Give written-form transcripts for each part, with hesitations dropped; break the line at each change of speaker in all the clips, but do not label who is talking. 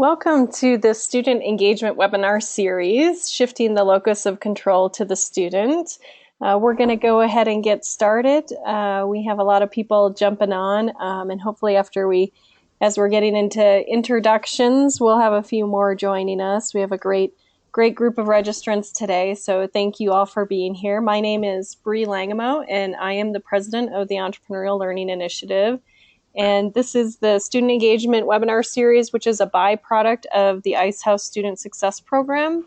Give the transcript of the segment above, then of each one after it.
Welcome to the Student Engagement Webinar Series, Shifting the Locus of Control to the Student. We're going to go ahead and get started. We have a lot of people jumping on, and hopefully as we're getting into introductions, we'll have a few more joining us. We have a great group of registrants today, so thank you all for being here. My name is Bree Langemo, and I am the president of the Entrepreneurial Learning Initiative. And this is the Student Engagement Webinar Series, which is a byproduct of the Icehouse Student Success Program.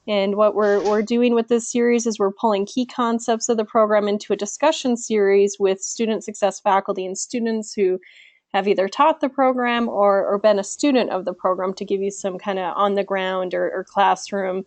And what we're doing with this series is we're pulling key concepts of the program into a discussion series with student success faculty and students who have either taught the program or been a student of the program to give you some kind of on-the-ground or classroom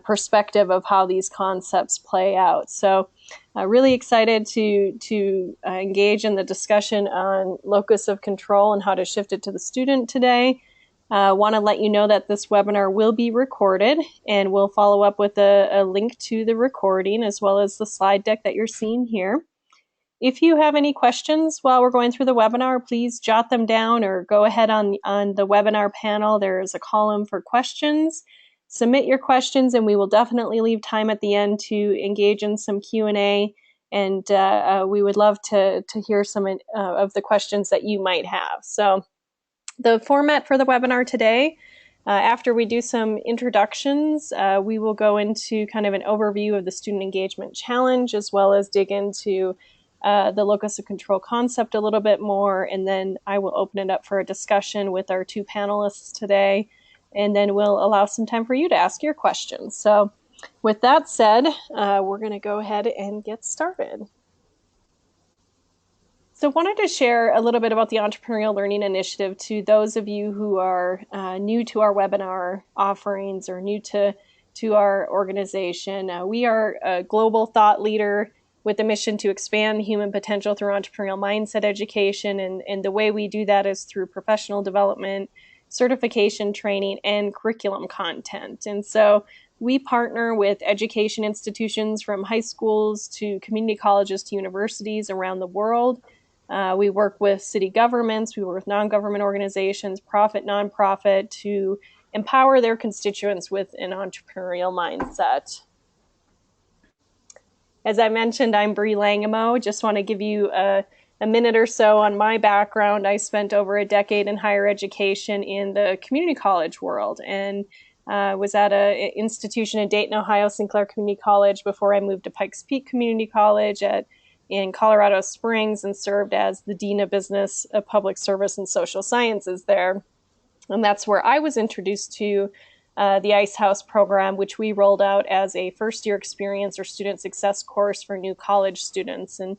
perspective of how these concepts play out. So really excited to engage in the discussion on locus of control and how to shift it to the student today. Want to let you know that this webinar will be recorded, and we'll follow up with a link to the recording as well as the slide deck that you're seeing here. If you have any questions while we're going through the webinar, please jot them down or go ahead on the webinar panel. There is a column for questions. Submit your questions, and we will definitely leave time at the end to engage in some Q&A, and we would love to hear some of the questions that you might have. So the format for the webinar today, after we do some introductions, we will go into kind of an overview of the Student Engagement Challenge, as well as dig into the locus of control concept a little bit more, and then I will open it up for a discussion with our two panelists today. And then we'll allow some time for you to ask your questions. So with that said, we're going to go ahead and get started. So wanted to share a little bit about the Entrepreneurial Learning Initiative to those of you who are new to our webinar offerings or new to our organization. We are a global thought leader with a mission to expand human potential through entrepreneurial mindset education. And the way we do that is through professional development, certification training, and curriculum content. And so we partner with education institutions from high schools to community colleges to universities around the world. We work with city governments, we work with non-government organizations, profit, nonprofit, to empower their constituents with an entrepreneurial mindset. As I mentioned, I'm Bree Langemo. Just want to give you a minute or so on my background. I spent over a decade in higher education in the community college world, and was at an institution in Dayton, Ohio, Sinclair Community College, before I moved to Pikes Peak Community College in Colorado Springs, and served as the Dean of Business, Public Service, and Social Sciences there. And that's where I was introduced to the Icehouse program, which we rolled out as a first-year experience or student success course for new college students. And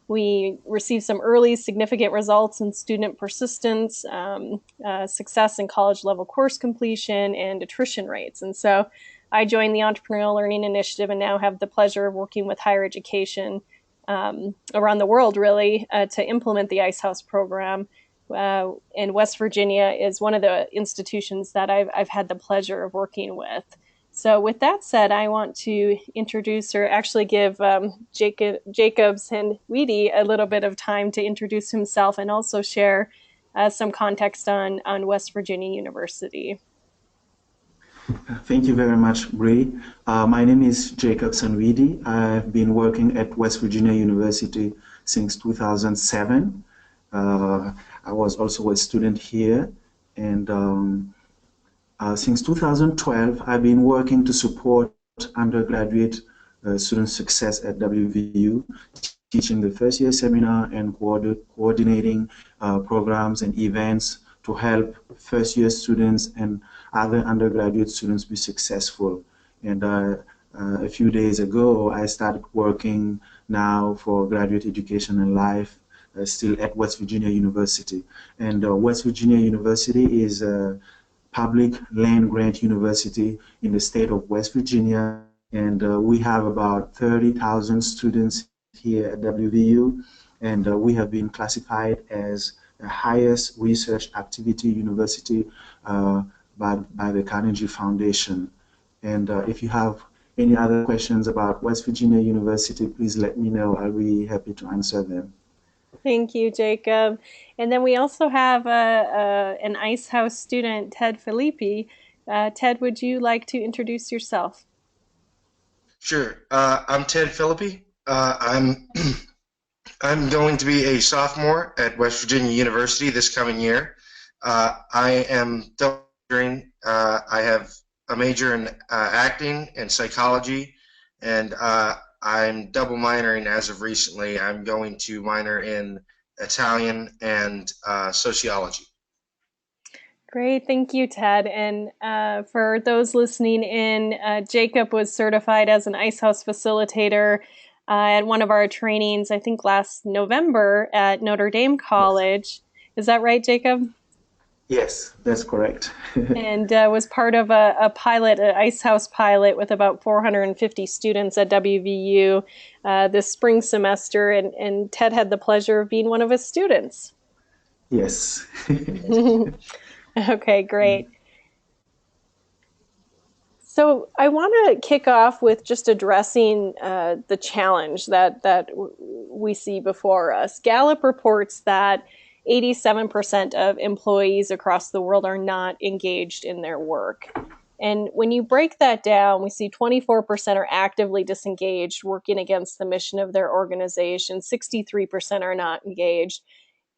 we received some early significant results in student persistence, success in college-level course completion, and attrition rates. And so I joined the Entrepreneurial Learning Initiative and now have the pleasure of working with higher education around the world, really, to implement the Icehouse program. And West Virginia is one of the institutions that I've had the pleasure of working with. So with that said, I want to introduce, or actually give Jacobs and Weedy a little bit of time to introduce himself and also share some context on West Virginia University.
Thank you very much, Bree. My name is Jacobs and Weedy. I've been working at West Virginia University since 2007. I was also a student here, and since 2012, I've been working to support undergraduate student success at WVU, teaching the first year seminar and coordinating programs and events to help first year students and other undergraduate students be successful. And a few days ago, I started working now for graduate education and life, still at West Virginia University. And West Virginia University is a public land-grant university in the state of West Virginia, and we have about 30,000 students here at WVU, and we have been classified as the highest research activity university by the Carnegie Foundation. And if you have any other questions about West Virginia University, please let me know. I'll be happy to answer them.
Thank you, Jacob. And then we also have an Ice House student, Ted Filippi. Ted, would you like to introduce yourself?
Sure. I'm Ted Philippi. I'm going to be a sophomore at West Virginia University this coming year. I am double majoring. I have a major in acting and psychology, and I'm double minoring as of recently. I'm going to minor in Italian and sociology.
Great, thank you, Ted. And for those listening in, Jacob was certified as an Ice House facilitator at one of our trainings, I think last November at Notre Dame
Yes.
College. Is that right, Jacob?
Yes, that's correct.
And was part of a pilot, an Ice House pilot with about 450 students at WVU this spring semester. And Ted had the pleasure of being one of his students.
Yes.
Okay, great. So I want to kick off with just addressing the challenge that we see before us. Gallup reports that 87% of employees across the world are not engaged in their work. And when you break that down, we see 24% are actively disengaged, working against the mission of their organization. 63% are not engaged.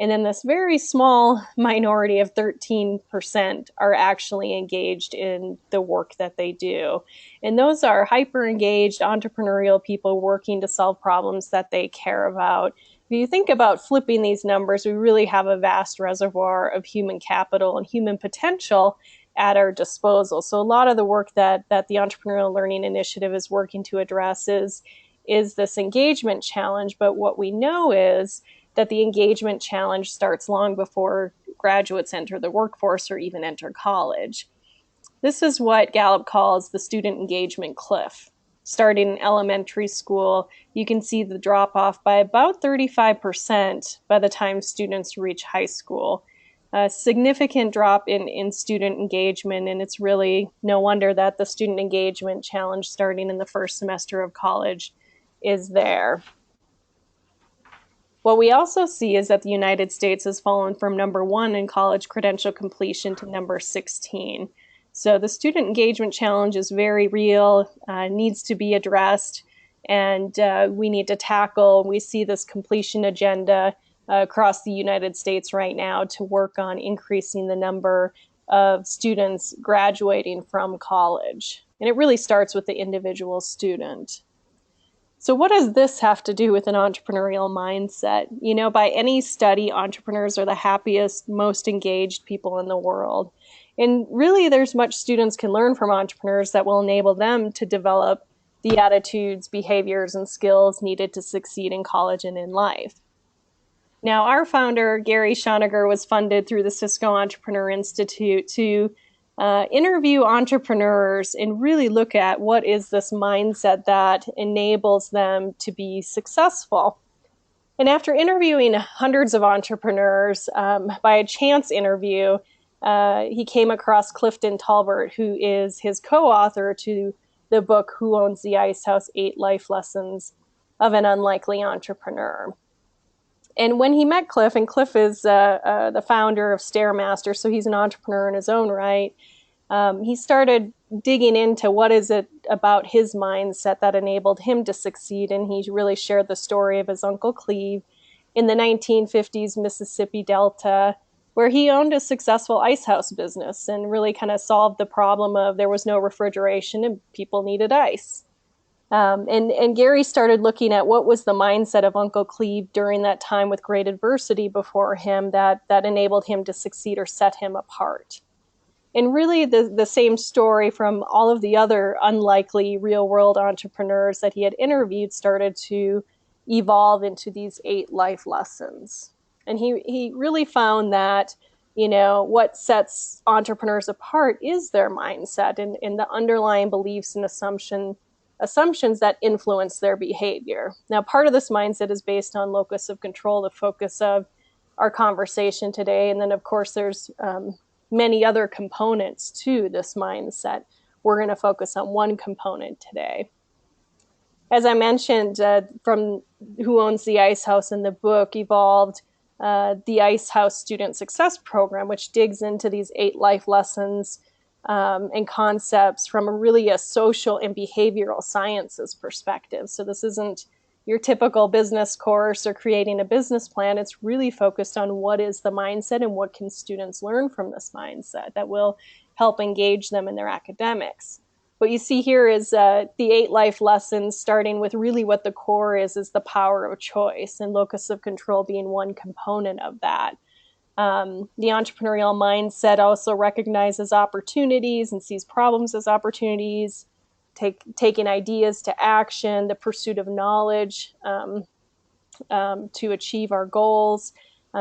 And then this very small minority of 13% are actually engaged in the work that they do. And those are hyper engaged entrepreneurial people working to solve problems that they care about. If you think about flipping these numbers, we really have a vast reservoir of human capital and human potential at our disposal. So a lot of the work that the Entrepreneurial Learning Initiative is working to address is this engagement challenge. But what we know is that the engagement challenge starts long before graduates enter the workforce or even enter college. This is what Gallup calls the student engagement cliff. Starting in elementary school, you can see the drop off by about 35% by the time students reach high school. A significant drop in student engagement, and it's really no wonder that the student engagement challenge starting in the first semester of college is there. What we also see is that the United States has fallen from number one in college credential completion to number 16. So the student engagement challenge is very real, needs to be addressed, and we need to tackle. We see this completion agenda across the United States right now to work on increasing the number of students graduating from college. And it really starts with the individual student. So, what does this have to do with an entrepreneurial mindset? You know, by any study, entrepreneurs are the happiest, most engaged people in the world. And really, there's much students can learn from entrepreneurs that will enable them to develop the attitudes, behaviors, and skills needed to succeed in college and in life. Now, our founder, Gary Schoniger, was funded through the Cisco Entrepreneur Institute to interview entrepreneurs and really look at what is this mindset that enables them to be successful. And after interviewing hundreds of entrepreneurs, by a chance interview, he came across Clifton Talbert, who is his co-author to the book Who Owns the Ice House? 8 Life Lessons of an Unlikely Entrepreneur. And when he met Cliff, and Cliff is the founder of Stairmaster, so he's an entrepreneur in his own right, he started digging into what is it about his mindset that enabled him to succeed. And he really shared the story of his Uncle Cleve in the 1950s Mississippi Delta, where he owned a successful ice house business and really kind of solved the problem of there was no refrigeration and people needed ice. And Gary started looking at what was the mindset of Uncle Cleve during that time with great adversity before him that enabled him to succeed or set him apart. And really the same story from all of the other unlikely real world entrepreneurs that he had interviewed started to evolve into these 8 life lessons. And he really found that, you know, what sets entrepreneurs apart is their mindset and the underlying beliefs and assumptions that influence their behavior. Now, part of this mindset is based on locus of control, the focus of our conversation today. And then, of course, there's many other components to this mindset. We're going to focus on one component today. as I mentioned, from Who Owns the Ice House in the book, evolved the Ice House Student Success Program, which digs into these 8 life lessons and concepts from really a social and behavioral sciences perspective. So this isn't your typical business course or creating a business plan. It's really focused on what is the mindset and what can students learn from this mindset that will help engage them in their academics. What you see here is the 8 life lessons, starting with really what the core is the power of choice, and locus of control being one component of that. The entrepreneurial mindset also recognizes opportunities and sees problems as opportunities, taking ideas to action, the pursuit of knowledge to achieve our goals,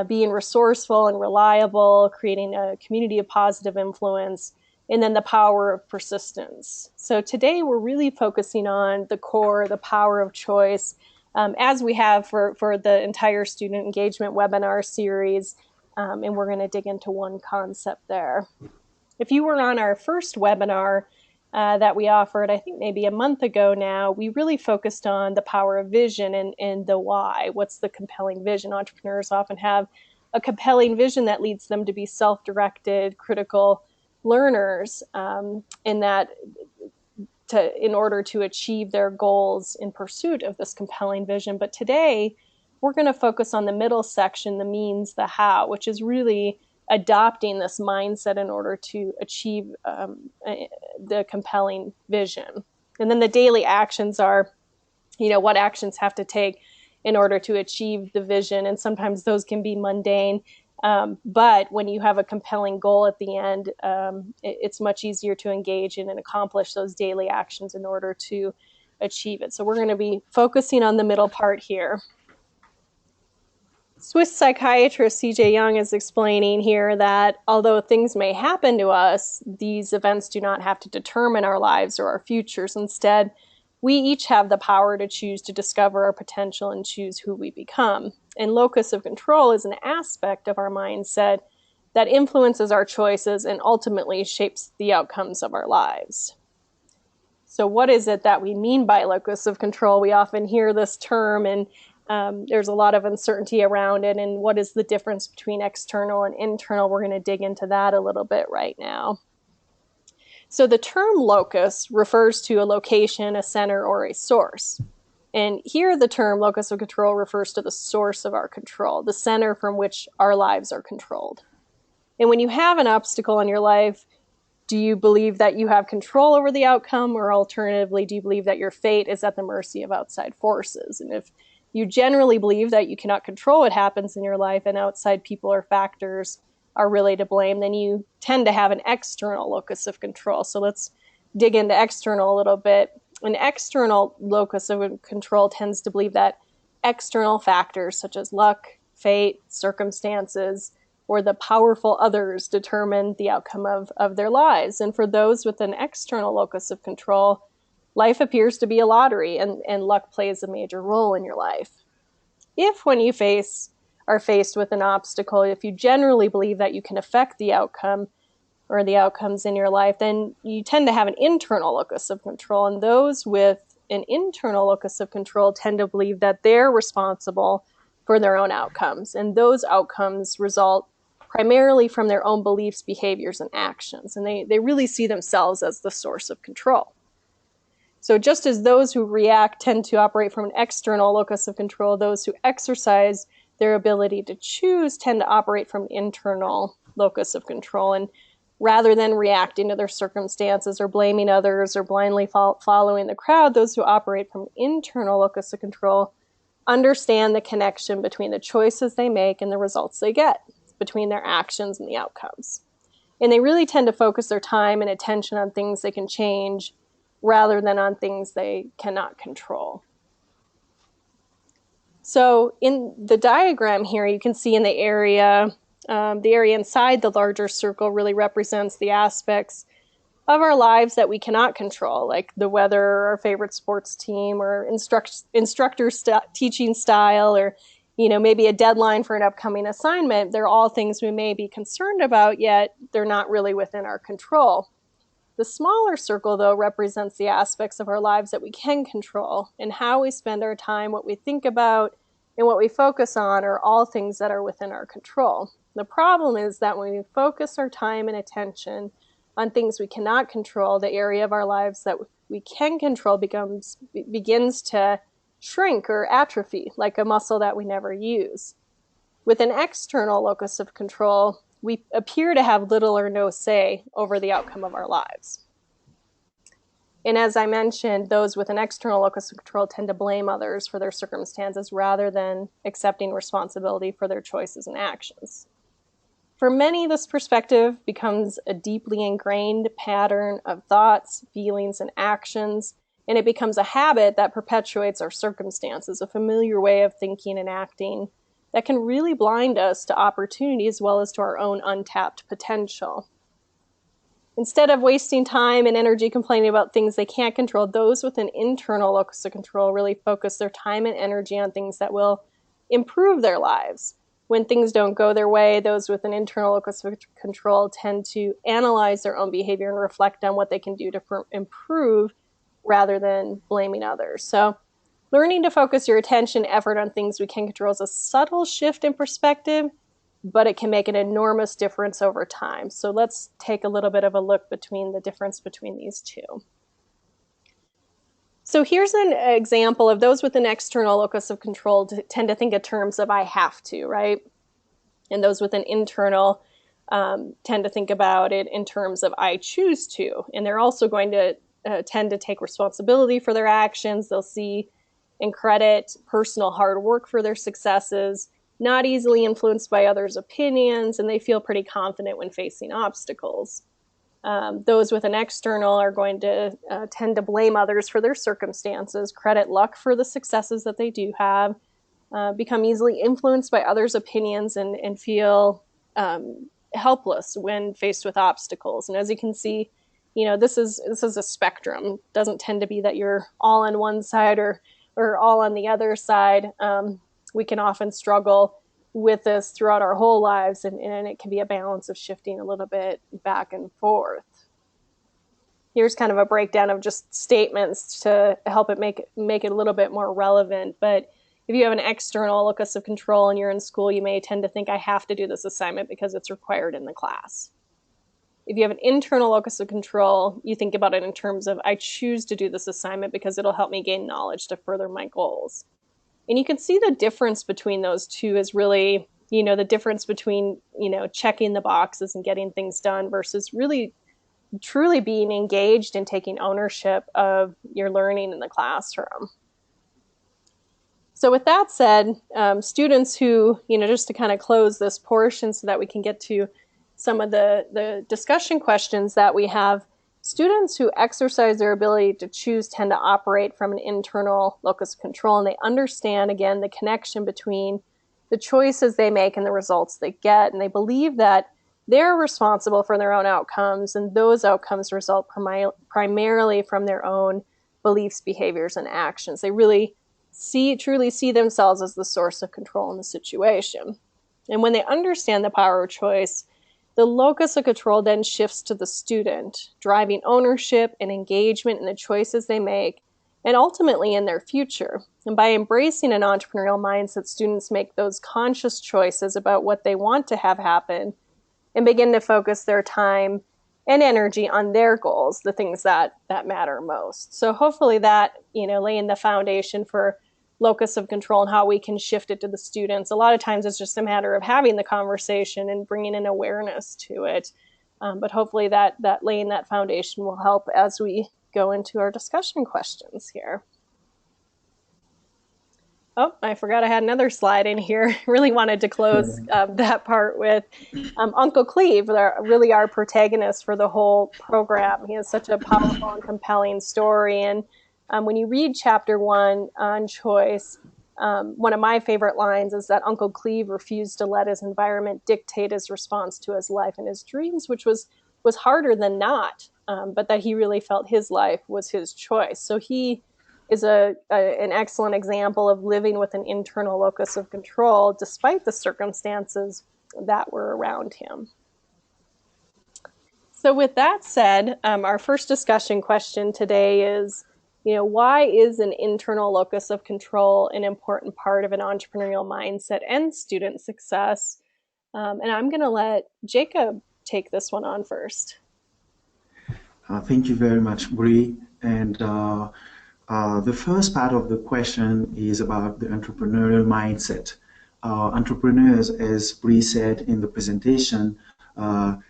being resourceful and reliable, creating a community of positive influence, and then the power of persistence. So today we're really focusing on the core, the power of choice, as we have for the entire student engagement webinar series, and we're going to dig into one concept there. If you were on our first webinar that we offered, I think maybe a month ago now, we really focused on the power of vision and the why. What's the compelling vision? Entrepreneurs often have a compelling vision that leads them to be self-directed, critical learners, in order to achieve their goals in pursuit of this compelling vision. But today, we're going to focus on the middle section, the means, the how, which is really adopting this mindset in order to achieve the compelling vision. And then the daily actions are, what actions have to take in order to achieve the vision. And sometimes those can be mundane. But when you have a compelling goal at the end, it's much easier to engage in and accomplish those daily actions in order to achieve it. So we're going to be focusing on the middle part here. Swiss psychiatrist C.J. Young is explaining here that although things may happen to us, these events do not have to determine our lives or our futures. Instead, we each have the power to choose to discover our potential and choose who we become. And locus of control is an aspect of our mindset that influences our choices and ultimately shapes the outcomes of our lives. So what is it that we mean by locus of control? We often hear this term, and there's a lot of uncertainty around it. And what is the difference between external and internal? We're going to dig into that a little bit right now. So the term locus refers to a location, a center, or a source. And here the term locus of control refers to the source of our control, the center from which our lives are controlled. And when you have an obstacle in your life, do you believe that you have control over the outcome, or alternatively, do you believe that your fate is at the mercy of outside forces? And if you generally believe that you cannot control what happens in your life and outside people or factors are really to blame, then you tend to have an external locus of control. So let's dig into external a little bit. An external locus of control tends to believe that external factors such as luck, fate, circumstances, or the powerful others determine the outcome of their lives. And for those with an external locus of control, life appears to be a lottery, and luck plays a major role in your life. If when you are faced with an obstacle, if you generally believe that you can affect the outcome or the outcomes in your life, then you tend to have an internal locus of control. And those with an internal locus of control tend to believe that they're responsible for their own outcomes. And those outcomes result primarily from their own beliefs, behaviors, and actions. And they really see themselves as the source of control. So just as those who react tend to operate from an external locus of control, those who exercise their ability to choose tend to operate from an internal locus of control. And rather than reacting to their circumstances or blaming others or blindly following the crowd, those who operate from an internal locus of control understand the connection between the choices they make and the results they get, between their actions and the outcomes. And they really tend to focus their time and attention on things they can change rather than on things they cannot control. So in the diagram here, you can see in the area inside the larger circle really represents the aspects of our lives that we cannot control, like the weather, or our favorite sports team, or instructor's teaching style, or maybe a deadline for an upcoming assignment. They're all things we may be concerned about, yet they're not really within our control. The smaller circle, though, represents the aspects of our lives that we can control, and how we spend our time, what we think about, and what we focus on are all things that are within our control. The problem is that when we focus our time and attention on things we cannot control, the area of our lives that we can control begins to shrink or atrophy, like a muscle that we never use. With an external locus of control, we appear to have little or no say over the outcome of our lives. And as I mentioned, those with an external locus of control tend to blame others for their circumstances rather than accepting responsibility for their choices and actions. For many, this perspective becomes a deeply ingrained pattern of thoughts, feelings, and actions, and it becomes a habit that perpetuates our circumstances, a familiar way of thinking and acting that can really blind us to opportunity as well as to our own untapped potential. Instead of wasting time and energy complaining about things they can't control, those with an internal locus of control really focus their time and energy on things that will improve their lives. When things don't go their way, those with an internal locus of control tend to analyze their own behavior and reflect on what they can do to improve rather than blaming others. So learning to focus your attention and effort on things we can control is a subtle shift in perspective, but it can make an enormous difference over time. So let's take a little bit of a look between the difference between these two. So here's an example of those with an external locus of control tend to think in terms of I have to, right? And those with an internal tend to think about it in terms of I choose to. And they're also going to tend to take responsibility for their actions. They'll see and credit personal hard work for their successes, not easily influenced by others' opinions, and they feel pretty confident when facing obstacles. Those with an external are going to tend to blame others for their circumstances, credit luck for the successes that they do have, become easily influenced by others' opinions, and feel helpless when faced with obstacles. And as you can see, this is a spectrum. It doesn't tend to be that you're all on one side or all on the other side. We can often struggle with this throughout our whole lives, and it can be a balance of shifting a little bit back and forth. Here's kind of a breakdown of just statements to help it make it a little bit more relevant. But if you have an external locus of control and you're in school, you may tend to think I have to do this assignment because it's required in the class. If you have an internal locus of control, you think about it in terms of I choose to do this assignment because it'll help me gain knowledge to further my goals. And you can see the difference between those two is really, the difference between, checking the boxes and getting things done versus really, truly being engaged and taking ownership of your learning in the classroom. So with that said, students who, just to kind of close this portion so that we can get to some of the discussion questions that we have, students who exercise their ability to choose tend to operate from an internal locus of control, and they understand, again, the connection between the choices they make and the results they get, and they believe that they're responsible for their own outcomes, and those outcomes result primarily from their own beliefs, behaviors, and actions. They really truly see themselves as the source of control in the situation. And when they understand the power of choice, the locus of control then shifts to the student, driving ownership and engagement in the choices they make, and ultimately in their future. And by embracing an entrepreneurial mindset, students make those conscious choices about what they want to have happen and begin to focus their time and energy on their goals, the things that matter most. So hopefully that, laying the foundation for locus of control and how we can shift it to the students. A lot of times it's just a matter of having the conversation and bringing an awareness to it. But hopefully that laying that foundation will help as we go into our discussion questions here. Oh, I forgot I had another slide in here. Really wanted to close that part with Uncle Cleve, really our protagonist for the whole program. He has such a powerful and compelling story. And when you read chapter 1 on choice, one of my favorite lines is that Uncle Cleve refused to let his environment dictate his response to his life and his dreams, which was harder than not, but that he really felt his life was his choice. So he is an excellent example of living with an internal locus of control despite the circumstances that were around him. So with that said, our first discussion question today is, why is an internal locus of control an important part of an entrepreneurial mindset and student success? And I'm going to let Jacob take this one on first.
Thank you very much, Bree. And the first part of the question is about the entrepreneurial mindset. Entrepreneurs, as Bree said in the presentation,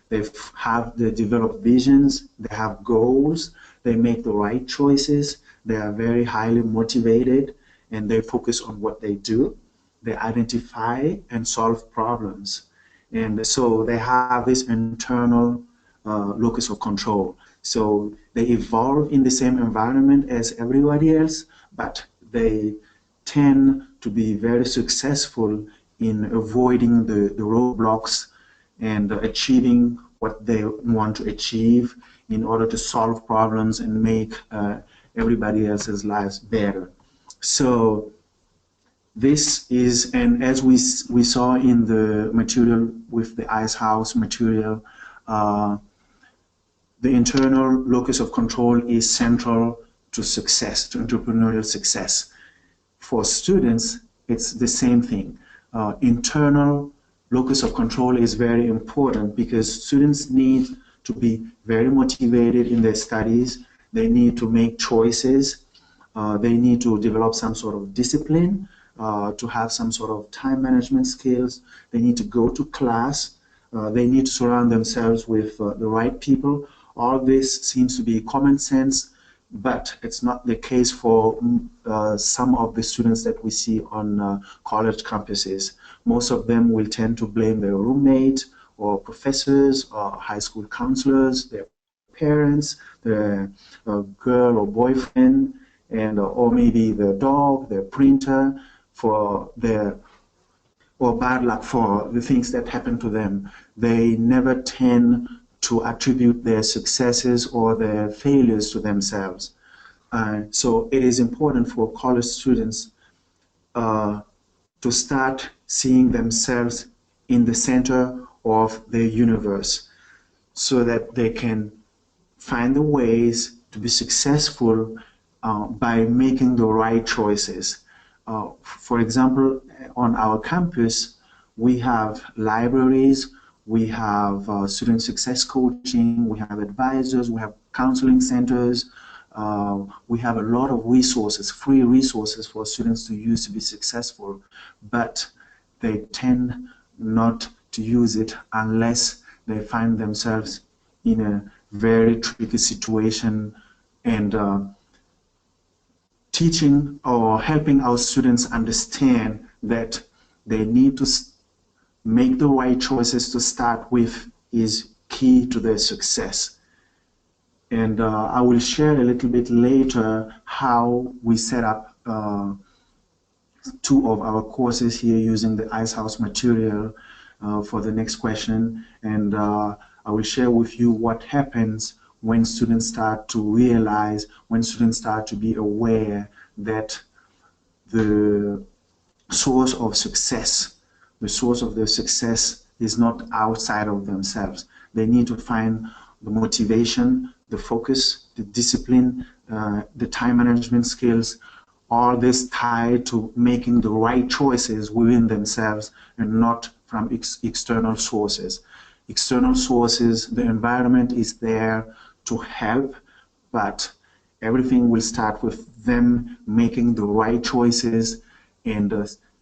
they develop visions, they have goals, they make the right choices, they are very highly motivated, and they focus on what they do. They identify and solve problems. And so they have this internal locus of control. So they evolve in the same environment as everybody else, but they tend to be very successful in avoiding the roadblocks and achieving what they want to achieve in order to solve problems and make everybody else's lives better. So this is, and as we saw in the material with the ice house material, the internal locus of control is central to success, to entrepreneurial success. For students, it's the same thing. Internal locus of control is very important because students need to be very motivated in their studies. They need to make choices. They need to develop some sort of discipline, to have some sort of time management skills. They need to go to class. They need to surround themselves with the right people. All this seems to be common sense, but it's not the case for some of the students that we see on college campuses. Most of them will tend to blame their roommate or professors or high school counselors, their parents, their girl or boyfriend, and or maybe their dog, their printer, for their or bad luck for the things that happen to them. They never tend to attribute their successes or their failures to themselves. So it is important for college students to start seeing themselves in the center of their universe so that they can find the ways to be successful by making the right choices. For example, on our campus, we have libraries, we have student success coaching, we have advisors, we have counseling centers, we have a lot of resources, free resources for students to use to be successful, but they tend not to use it unless they find themselves in a very tricky situation. And teaching or helping our students understand that they need to make the right choices to start with is key to their success. And I will share a little bit later how we set up two of our courses here using the Ice House material for the next question. And I will share with you what happens when students start to realize, when students start to be aware that the source of success, the source of their success is not outside of themselves. They need to find the motivation, the focus, the discipline, the time management skills, all this tied to making the right choices within themselves and not from external sources. External sources, the environment is there to help, but everything will start with them making the right choices and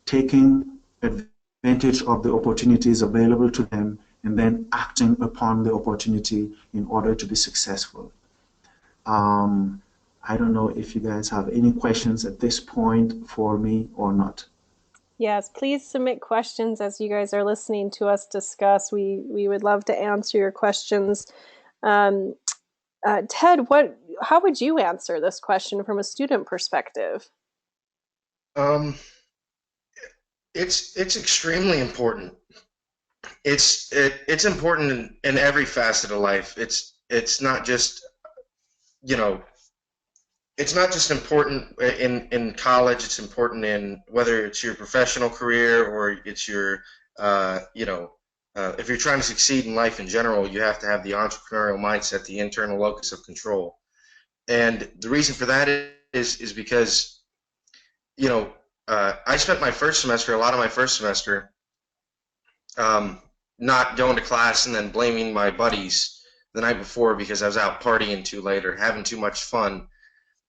taking advantage of the opportunities available to them and then acting upon the opportunity in order to be successful. I don't know if you guys have any questions at this point for me or not.
Yes, please submit questions as you guys are listening to us discuss. We would love to answer your questions. Ted, how would you answer this question from a student perspective?
Um, it's extremely important. It's important in every facet of life. It's not just, you know, it's not just important in college. It's important in whether it's your professional career or it's your if you're trying to succeed in life in general, you have to have the entrepreneurial mindset, the internal locus of control. And the reason for that is because, you know, I spent my first semester, a lot of my first semester, um, not going to class and then blaming my buddies the night before because I was out partying too late or having too much fun.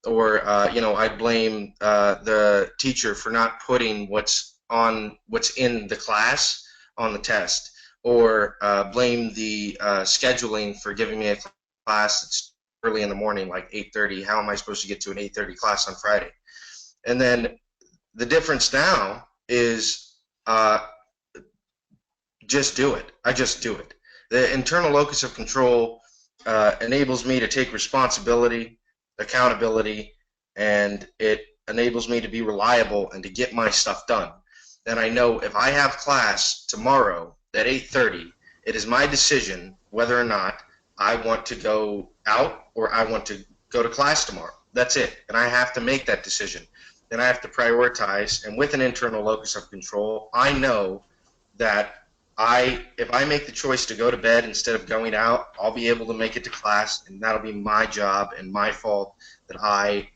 Or, you know, I blame the teacher for not putting what's in the class on the test, or blame the scheduling for giving me a class that's early in the morning, like 8:30. How am I supposed to get to an 8:30 class on Friday? And then the difference now is just do it. I just do it. The internal locus of control enables me to take responsibility, accountability, and it enables me to be reliable and to get my stuff done. And I know if I have class tomorrow at 8:30, it is my decision whether or not I want to go out or I want to go to class tomorrow. That's it. And I have to make that decision. And I have to prioritize. And with an internal locus of control, I know that if I make the choice to go to bed instead of going out, I'll be able to make it to class, and that'll be my job and my fault that I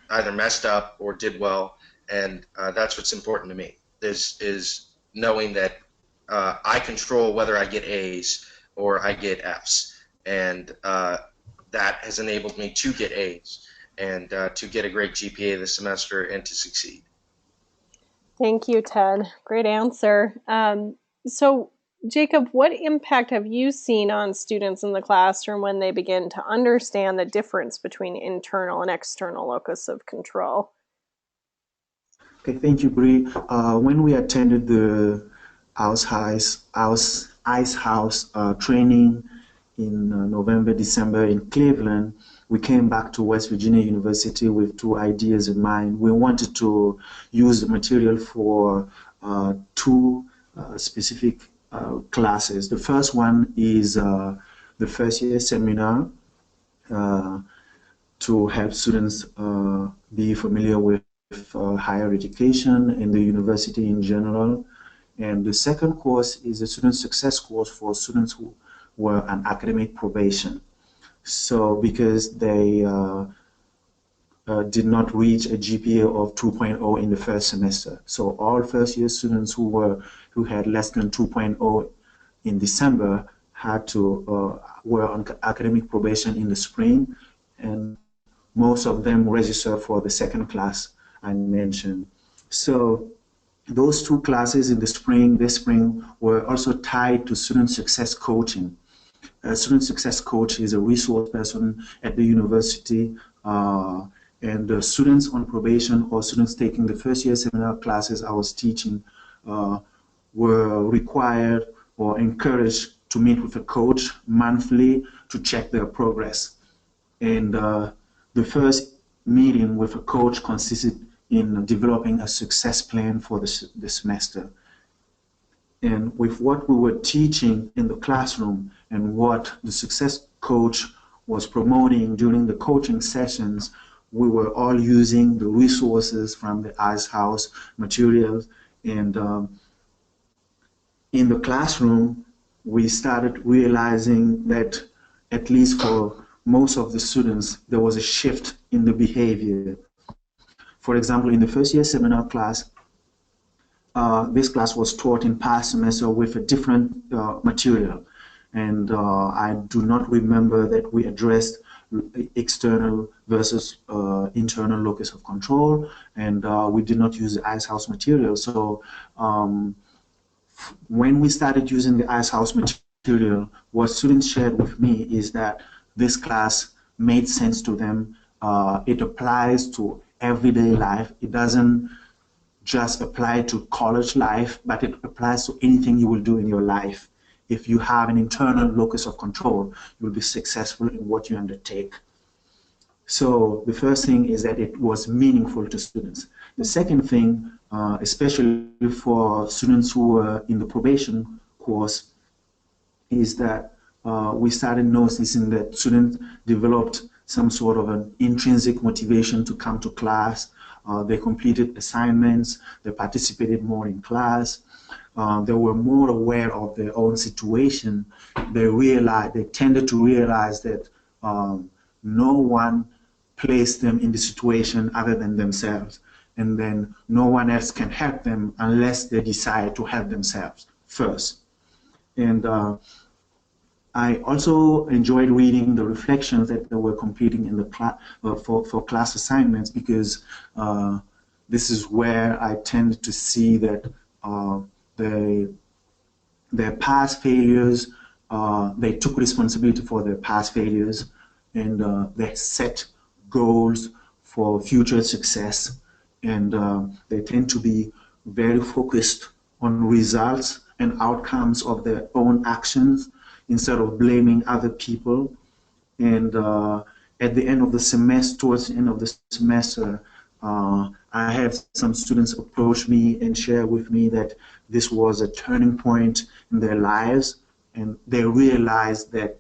either messed up or did well. And that's what's important to me, is knowing that I control whether I get A's or I get F's, and that has enabled me to get A's and to get a great GPA this semester and to succeed.
Thank you, Ted. Great answer. So, Jacob, what impact have you seen on students in the classroom when they begin to understand the difference between internal and external locus of control?
Okay, thank you, Bree. When we attended the Ice House training in November, December in Cleveland, we came back to West Virginia University with two ideas in mind. We wanted to use the material for two specific classes. The first one is the first year seminar to help students be familiar with higher education and the university in general. And the second course is a student success course for students who were on academic probation. So because they did not reach a GPA of 2.0 in the first semester. So all first year students who had less than 2.0 in December had to were on academic probation in the spring, and most of them registered for the second class I mentioned. So those two classes in this spring were also tied to student success coaching. A student success coach is a resource person at the university, and the students on probation or students taking the first year seminar classes I was teaching were required or encouraged to meet with a coach monthly to check their progress. And the first meeting with a coach consisted in developing a success plan for the semester. And with what we were teaching in the classroom and what the success coach was promoting during the coaching sessions, we were all using the resources from the Ice House materials. And in the classroom, we started realizing that, at least for most of the students, there was a shift in the behavior. For example, in the first year seminar class, this class was taught in past semester with a different material. And I do not remember that we addressed external versus internal locus of control, and we did not use the Ice House material. So when we started using the Ice House material, what students shared with me is that this class made sense to them. It applies to everyday life. It doesn't just apply to college life, but it applies to anything you will do in your life. If you have an internal locus of control, you'll be successful in what you undertake. So the first thing is that it was meaningful to students. The second thing, especially for students who were in the probation course, is that we started noticing that students developed some sort of an intrinsic motivation to come to class. They completed assignments. They participated more in class. They were more aware of their own situation. They tended to realize that no one placed them in the situation other than themselves. And then no one else can help them unless they decide to help themselves first. And I also enjoyed reading the reflections that they were completing in the for class assignments, because this is where I tend to see that they, their past failures, they took responsibility for their past failures, and they set goals for future success. And they tend to be very focused on results and outcomes of their own actions instead of blaming other people. And at the end of the semester, towards the end of the semester, I had some students approach me and share with me that this was a turning point in their lives, and they realized that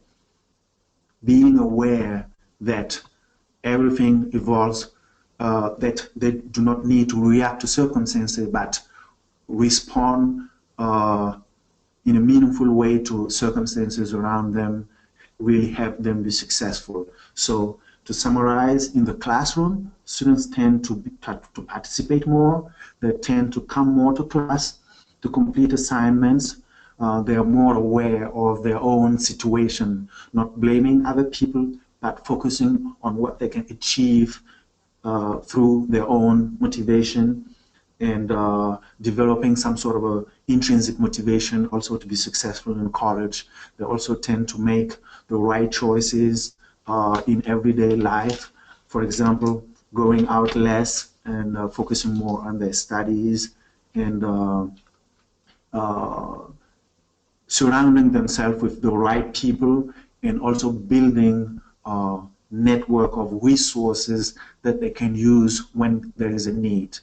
being aware that everything evolves, that they do not need to react to circumstances, but respond in a meaningful way to circumstances around them, really help them be successful. So to summarize, in the classroom, students tend to participate more. They tend to come more to class, to complete assignments. They are more aware of their own situation, not blaming other people, but focusing on what they can achieve through their own motivation, and developing some sort of a intrinsic motivation also to be successful in college. They also tend to make the right choices in everyday life. For example, going out less and focusing more on their studies, and surrounding themselves with the right people, and also building a network of resources that they can use when there is a need.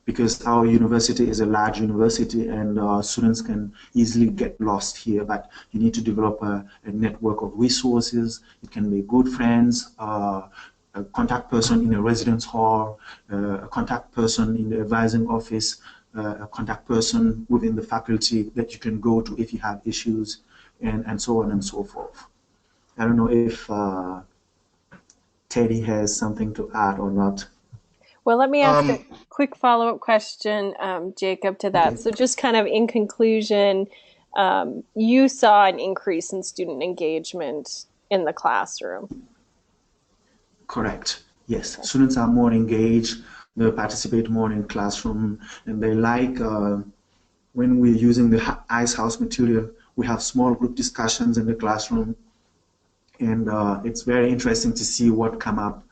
Because our university is a large university, and students can easily get lost here, but you need to develop a network of resources. It can be good friends, a contact person in a residence hall, a contact person in the advising office, a contact person within the faculty that you can go to if you have issues, and so on and so forth. I don't know if Teddy has something to add or not.
Well, let me ask a quick follow-up question, Jacob, to that.
Okay.
So just kind of in conclusion, you saw an increase in student engagement in the classroom.
Correct. Yes, students are more engaged. They participate more in classroom, and they like when we're using the Ice House material. We have small group discussions in the classroom, and it's very interesting to see what come up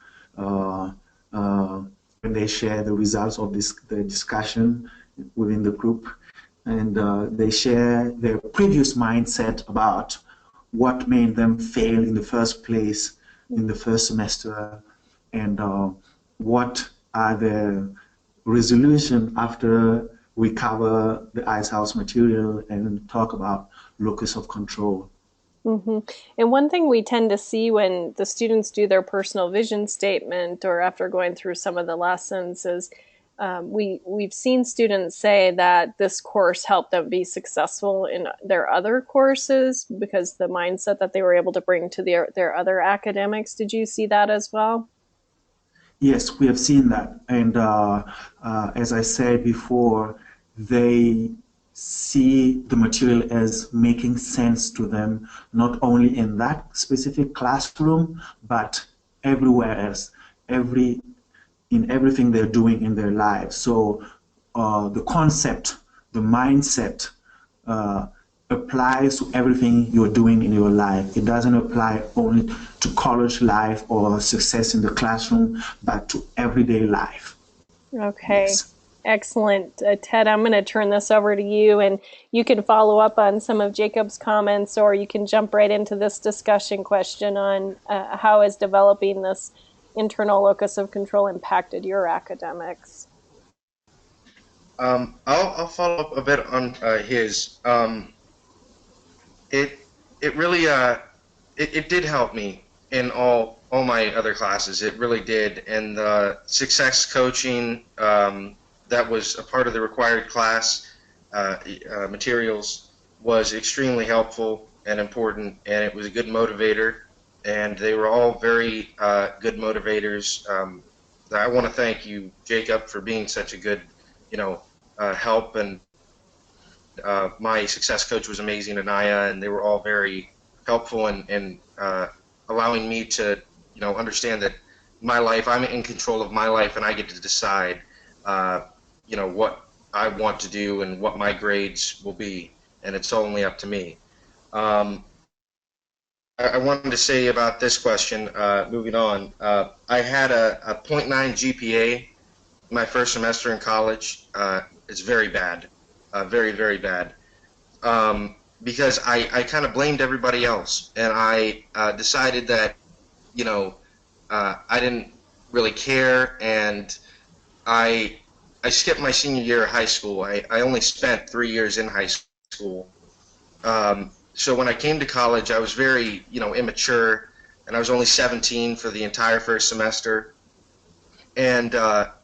when they share the results of the discussion within the group, and they share their previous mindset about what made them fail in the first place in the first semester, and what are the resolution after we cover the Ice House material and talk about locus of control.
Mm-hmm. And one thing we tend to see when the students do their personal vision statement or after going through some of the lessons is we've seen students say that this course helped them be successful in their other courses because the mindset that they were able to bring to their other academics. Did you see that as well?
Yes, we have seen that. And as I said before, they see the material as making sense to them, not only in that specific classroom, but everywhere else, in everything they're doing in their lives. So the concept, the mindset, applies to everything you're doing in your life. It doesn't apply only to college life or success in the classroom, but to everyday life.
Okay.
Yes.
Excellent. Ted, I'm going to turn this over to you, and you can follow up on some of Jacob's comments, or you can jump right into this discussion question on how is developing this internal locus of control impacted your academics.
I'll follow up a bit on his. It it really it did help me. in all my other classes. It really did. And the success coaching that was a part of the required class materials was extremely helpful and important, and it was a good motivator. And they were all very good motivators. I want to thank you, Jacob, for being such a good, help. And my success coach was amazing, Anaya, and they were all very helpful and allowing me to, understand that my life, I'm in control of my life, and I get to decide, uh, what I want to do and what my grades will be, and it's only up to me. Um, I wanted to say about this question, moving on. I had a point 0.9 GPA my first semester in college. It's very bad, very, very bad. Because I kind of blamed everybody else, and I decided that I didn't really care, and I I skipped my senior year of high school. I only spent 3 years in high school. So when I came to college, I was very immature, and I was only 17 for the entire first semester, and that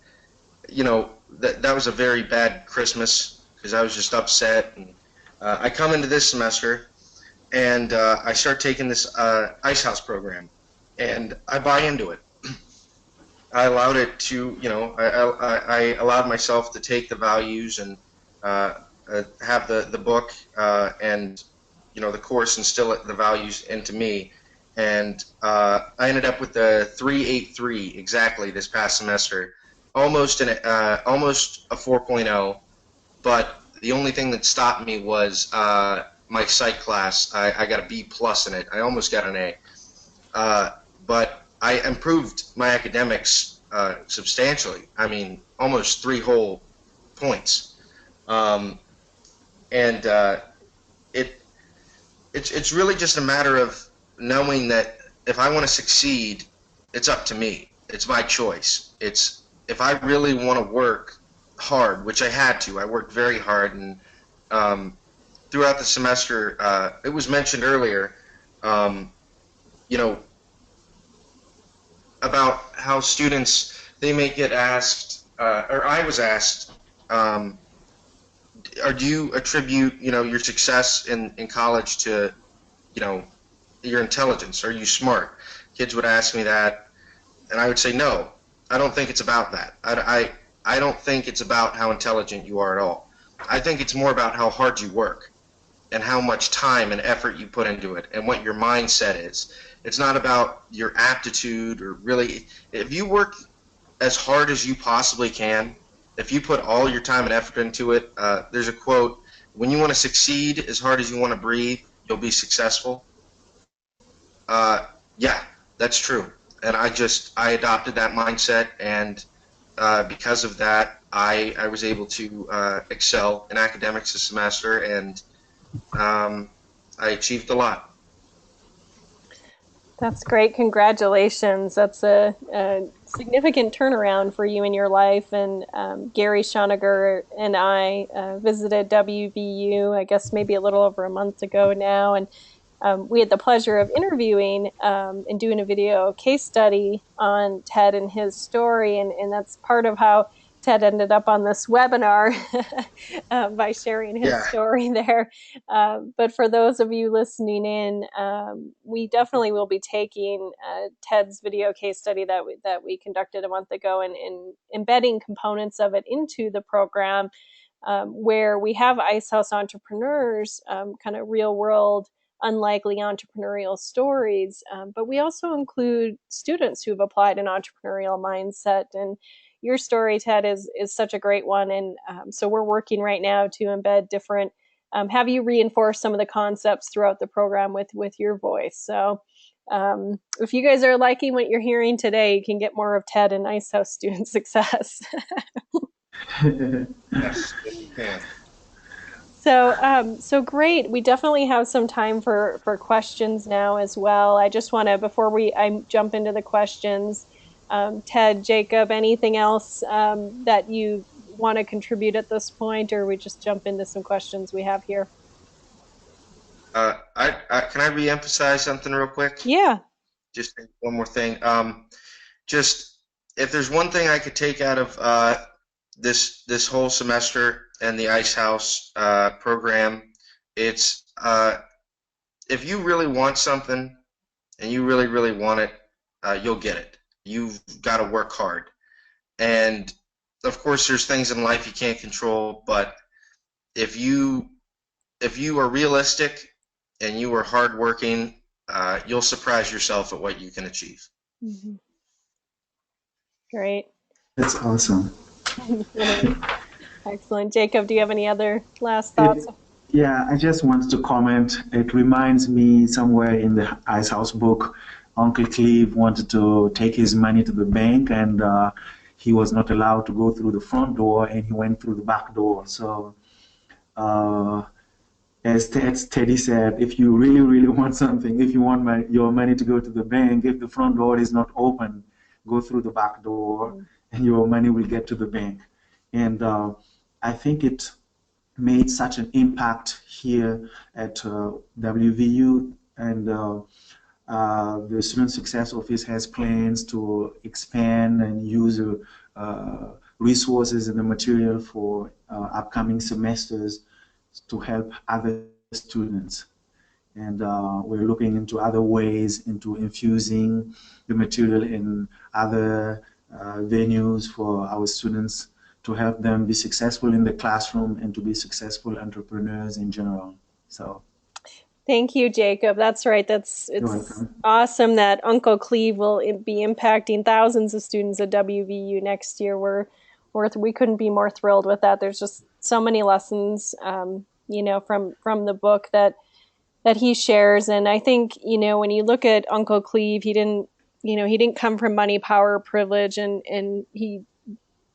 was a very bad Christmas because I was just upset. And I come into this semester and I start taking this ice house program, and I buy into it. I allowed it to, I allowed myself to take the values and have the book and the course instill the values into me. And I ended up with a 383 exactly this past semester, almost a 4.0. But the only thing that stopped me was my psych class. I got a B plus in it. I almost got an A. But I improved my academics substantially. I mean, almost 3 whole points. Um, and it it's really just a matter of knowing that if I want to succeed, it's up to me. It's my choice. It's if I really want to work hard, which I had to. I worked very hard, and um, throughout the semester, it was mentioned earlier. Um, you know, about how students they may get asked, or I was asked, um, or do you attribute your success in college to you know your intelligence? Are you smart? Kids would ask me that, and I would say no. I don't think it's about that. I don't think it's about how intelligent you are at all. I think it's more about how hard you work and how much time and effort you put into it and what your mindset is. It's not about your aptitude or really, if you work as hard as you possibly can, if you put all your time and effort into it, there's a quote, when you want to succeed as hard as you want to breathe, you'll be successful. Uh, yeah, that's true. And I adopted that mindset, and because of that, I was able to excel in academics this semester, and um, I achieved a lot.
That's great. Congratulations. That's a significant turnaround for you in your life. And Gary Schoniger and I visited WVU, I guess maybe a little over a month ago now. And we had the pleasure of interviewing and doing a video case study on Ted and his story. And that's part of how Ted ended up on this webinar by sharing his
Yeah.
story there. But for those of you listening in, we definitely will be taking Ted's video case study that we conducted a month ago and embedding components of it into the program, where we have Ice House entrepreneurs, kind of real world, unlikely entrepreneurial stories, but we also include students who've applied an entrepreneurial mindset. And your story, Ted, is such a great one. And so we're working right now to embed different, have you reinforce some of the concepts throughout the program with your voice. So if you guys are liking what you're hearing today, you can get more of Ted and Ice House student success.
Yes, yes, you can.
So great. We definitely have some time for questions now as well. I just want to, before I jump into the questions, Ted, Jacob, anything else that you want to contribute at this point, or we just jump into some questions we have here?
Can I re-emphasize something real quick?
Yeah.
just one more thing. Just if there's one thing I could take out of this whole semester and the Ice House program, it's if you really want something and you really, really want it, you'll get it. You've got to work hard. And of course, there's things in life you can't control, but if you are realistic and you are hardworking, you'll surprise yourself at what you can achieve.
Mm-hmm. Great.
That's awesome.
Excellent. Jacob, do you have any other last thoughts?
Yeah, I just wanted to comment. It reminds me somewhere in the Ice House book, Uncle Cleve wanted to take his money to the bank, and he was not allowed to go through the front door, and he went through the back door. So, uh, as Teddy said, if you really, really want something, if you want your money to go to the bank, if the front door is not open, go through the back door, and your money will get to the bank. And I think it made such an impact here at WVU, and the Student Success Office has plans to expand and use resources and the material for upcoming semesters to help other students. And we're looking into other ways into infusing the material in other venues for our students to help them be successful in the classroom and to be successful entrepreneurs in general. So
thank you, Jacob. That's right. It's awesome that Uncle Cleve will be impacting thousands of students at WVU next year. We couldn't be more thrilled with that. There's just so many lessons, from the book that he shares. And I think, when you look at Uncle Cleve, he didn't come from money, power, privilege, and he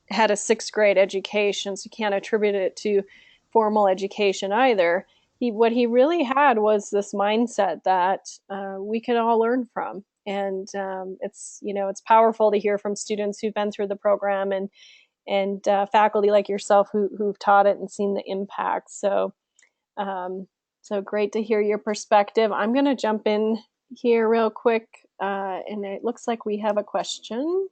had a 6th grade education, so you can't attribute it to formal education either. What he really had was this mindset that we can all learn from, and it's powerful to hear from students who've been through the program and faculty like yourself who've taught it and seen the impact. So great to hear your perspective. I'm going to jump in here real quick, and it looks like we have a question.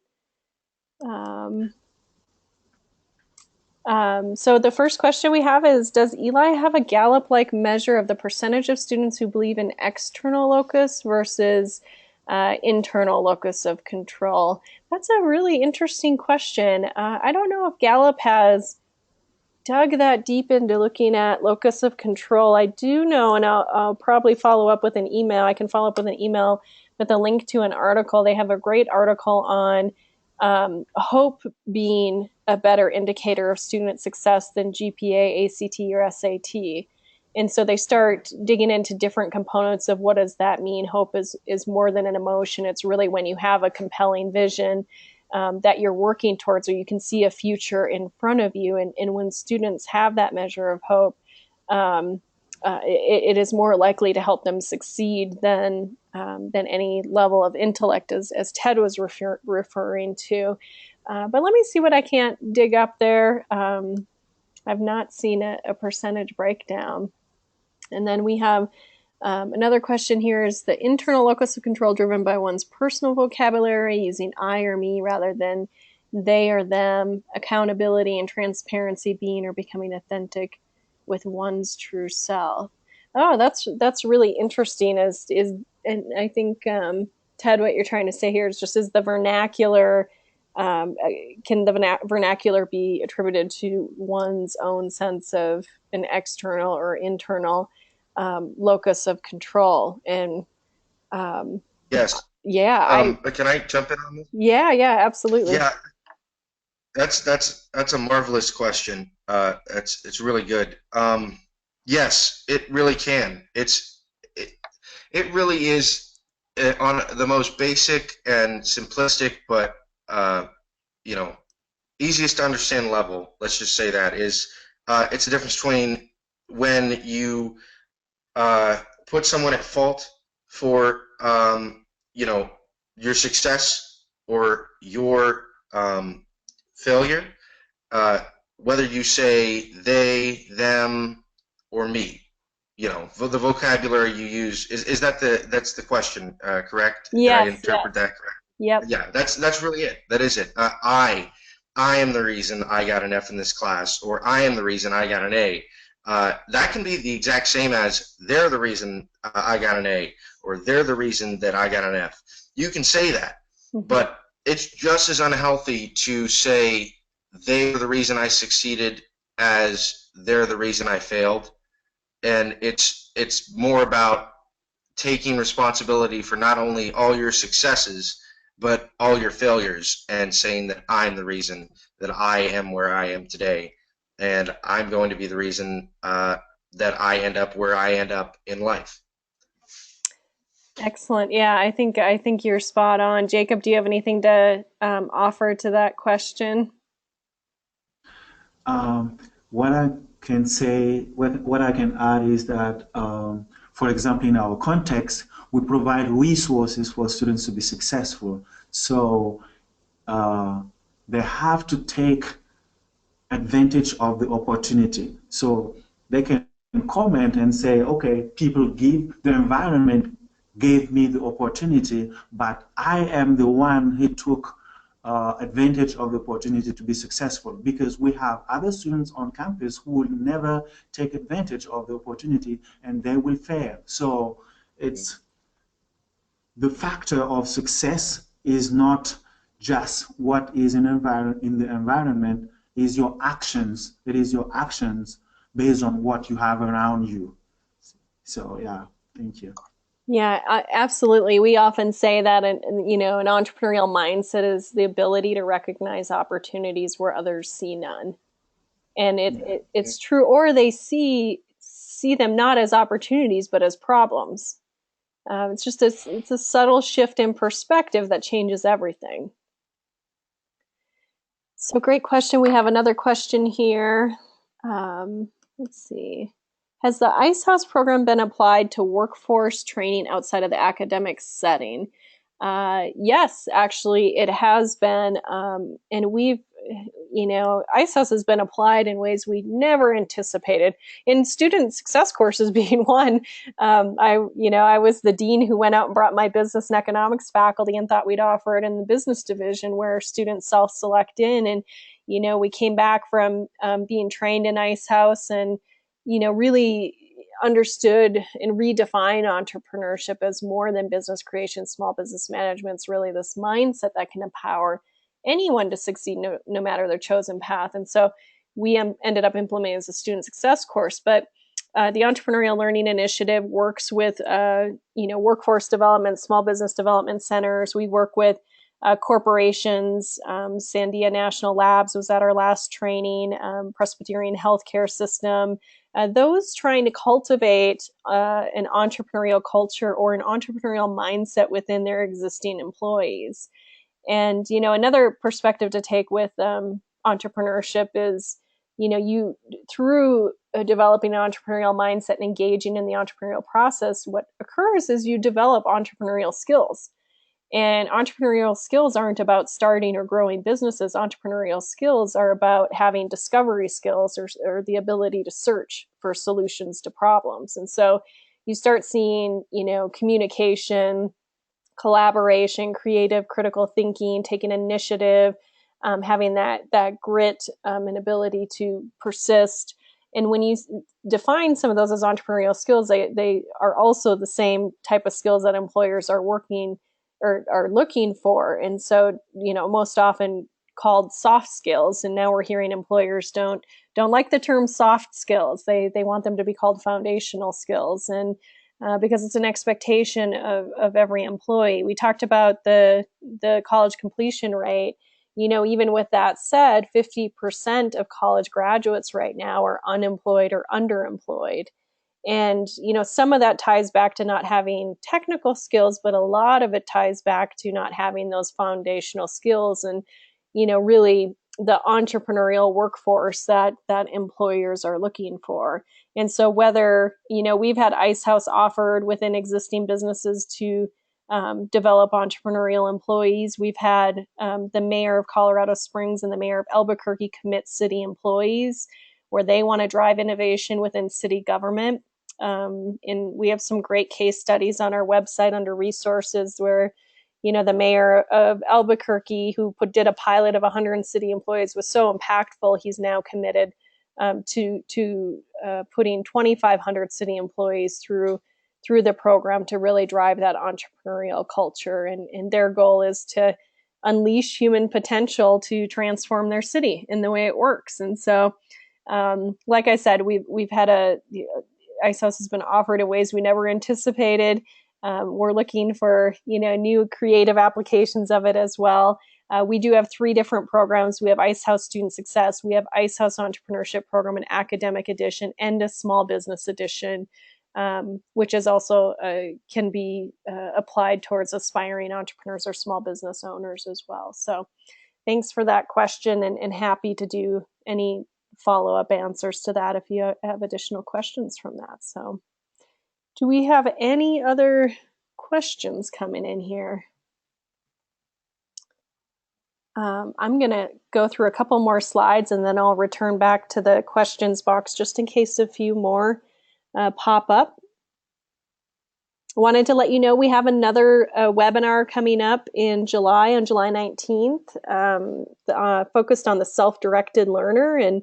So the first question we have is, does ELI have a Gallup-like measure of the percentage of students who believe in external locus versus internal locus of control? That's a really interesting question. I don't know if Gallup has dug that deep into looking at locus of control. I do know, and I'll probably follow up with an email. I can follow up with an email with a link to an article. They have a great article on hope being a better indicator of student success than GPA, ACT, or SAT. And so they start digging into different components of what does that mean. Hope is more than an emotion. It's really when you have a compelling vision that you're working towards, or you can see a future in front of you. And when students have that measure of hope, it is more likely to help them succeed than any level of intellect, as Ted was referring to. But let me see what I can't dig up there. I've not seen a percentage breakdown. And then we have another question here: is the internal locus of control driven by one's personal vocabulary, using I or me rather than they or them, accountability and transparency being or becoming authentic with one's true self? Oh, that's really interesting. And I think Ted, what you're trying to say here is just, is the vernacular, can the vernacular be attributed to one's own sense of an external or internal locus of control? And
yes,
yeah,
can I jump in on this?
Yeah, absolutely.
Yeah, that's a marvelous question. It's really good. Yes, it really can. It really is on the most basic and simplistic, but easiest to understand level. Let's just say that is it's the difference between when you put someone at fault for your success or your failure, whether you say they, them, or me. the vocabulary you use, is that's the question, correct? Did I
Yes,
interpret
yes.
that correct?
Yep.
Yeah, that's really it. That is it. I am the reason I got an F in this class, or I am the reason I got an A. That can be the exact same as they're the reason I got an A, or they're the reason that I got an F. You can say that,
Hmm.
but it's just as unhealthy to say they're the reason I succeeded as they're the reason I failed. And it's more about taking responsibility for not only all your successes but all your failures, and saying that I'm the reason that I am where I am today, and I'm going to be the reason that I end up where I end up in life.
Excellent. Yeah, I think you're spot on. Jacob, do you have anything to offer to that question?
Um, what I can say, what I can add is that, for example, in our context, we provide resources for students to be successful. So uh, they have to take advantage of the opportunity. So they can comment and say, okay, the environment gave me the opportunity, but I am the one who took advantage of the opportunity to be successful, because we have other students on campus who will never take advantage of the opportunity and they will fail. So it's the factor of success is not just what is in the environment, is your actions. It is your actions based on what you have around you. So yeah, thank you.
Yeah, absolutely. We often say that, an entrepreneurial mindset is the ability to recognize opportunities where others see none, and
Yeah.
it's true, or they see them not as opportunities but as problems. It's a subtle shift in perspective that changes everything. So, great question. We have another question here. Let's see. Has the Ice House program been applied to workforce training outside of the academic setting? Yes, actually, it has been. And Ice House has been applied in ways we never anticipated. In student success courses being one, I was the dean who went out and brought my business and economics faculty and thought we'd offer it in the business division where students self-select in. And, we came back from being trained in Ice House and, really understood and redefined entrepreneurship as more than business creation, small business management. It's really this mindset that can empower anyone to succeed, no matter their chosen path. And so we ended up implementing as a student success course. But the Entrepreneurial Learning Initiative works with, workforce development, small business development centers. We work with corporations. Sandia National Labs was at our last training. Presbyterian Healthcare System. Those trying to cultivate an entrepreneurial culture or an entrepreneurial mindset within their existing employees. And another perspective to take with entrepreneurship is, you through developing an entrepreneurial mindset and engaging in the entrepreneurial process, what occurs is you develop entrepreneurial skills. And entrepreneurial skills aren't about starting or growing businesses. Entrepreneurial skills are about having discovery skills, or the ability to search for solutions to problems. And so you start seeing, communication, collaboration, creative, critical thinking, taking initiative, having that grit and ability to persist. And when you define some of those as entrepreneurial skills, they are also the same type of skills that employers are working or are looking for. And so, most often called soft skills. And now we're hearing employers don't like the term soft skills. They want them to be called foundational skills. And because it's an expectation of every employee. We talked about the college completion rate. Even with that said, 50% of college graduates right now are unemployed or underemployed. And, some of that ties back to not having technical skills, but a lot of it ties back to not having those foundational skills and, really the entrepreneurial workforce that employers are looking for. And so whether, we've had Ice House offered within existing businesses to develop entrepreneurial employees. We've had the mayor of Colorado Springs and the mayor of Albuquerque commit city employees where they want to drive innovation within city government. And we have some great case studies on our website under resources where, the mayor of Albuquerque, who did a pilot of 100 city employees, was so impactful. He's now committed to putting 2,500 city employees through the program to really drive that entrepreneurial culture. And their goal is to unleash human potential to transform their city in the way it works. And so, like I said, we've had Ice House has been offered in ways we never anticipated. We're looking for, new creative applications of it as well. We do have 3 different programs. We have Ice House Student Success, we have Ice House Entrepreneurship Program, an academic edition, and a small business edition, which is also can be applied towards aspiring entrepreneurs or small business owners as well. So thanks for that question, and happy to do any follow-up answers to that if you have additional questions from that. So do we have any other questions coming in here? I'm going to go through a couple more slides and then I'll return back to the questions box just in case a few more pop up. I wanted to let you know we have another webinar coming up in July, on July 19th, focused on the self-directed learner and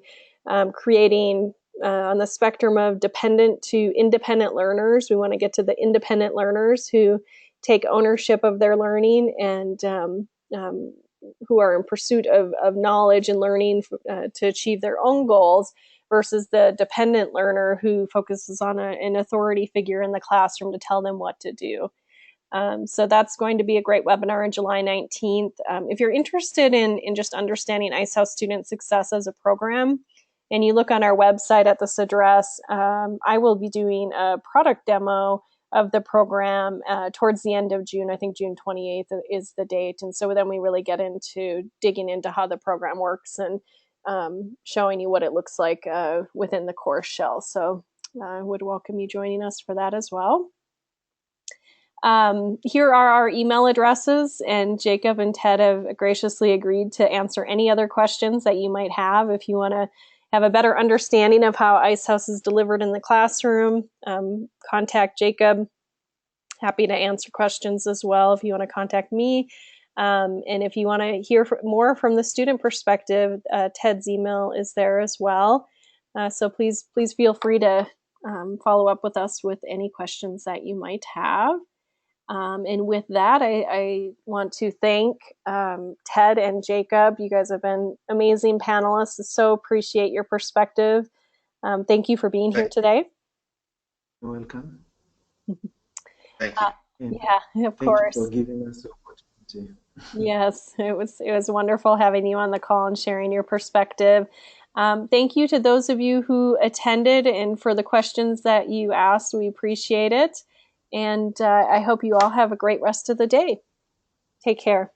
creating on the spectrum of dependent to independent learners. We want to get to the independent learners who take ownership of their learning and who are in pursuit of knowledge and learning to achieve their own goals, versus the dependent learner who focuses on an authority figure in the classroom to tell them what to do. So that's going to be a great webinar on July 19th. If you're interested in just understanding Ice House Student Success as a program, and you look on our website at this address, I will be doing a product demo of the program towards the end of June. I think June 28th is the date. And so then we really get into digging into how the program works and showing you what it looks like within the course shell. So I would welcome you joining us for that as well. Here are our email addresses, and Jacob and Ted have graciously agreed to answer any other questions that you might have. If you want to have a better understanding of how Ice House is delivered in the classroom, contact Jacob. Happy to answer questions as well if you want to contact me. And if you want to hear more from the student perspective, Ted's email is there as well. So please feel free to follow up with us with any questions that you might have. And with that, I want to thank Ted and Jacob. You guys have been amazing panelists. I so appreciate your perspective. Thank you for being here today.
You're welcome.
Thank you.
Yeah, of course.
Thank you for giving us the opportunity.
Yes, it was wonderful having you on the call and sharing your perspective. Thank you to those of you who attended and for the questions that you asked. We appreciate it. And I hope you all have a great rest of the day. Take care.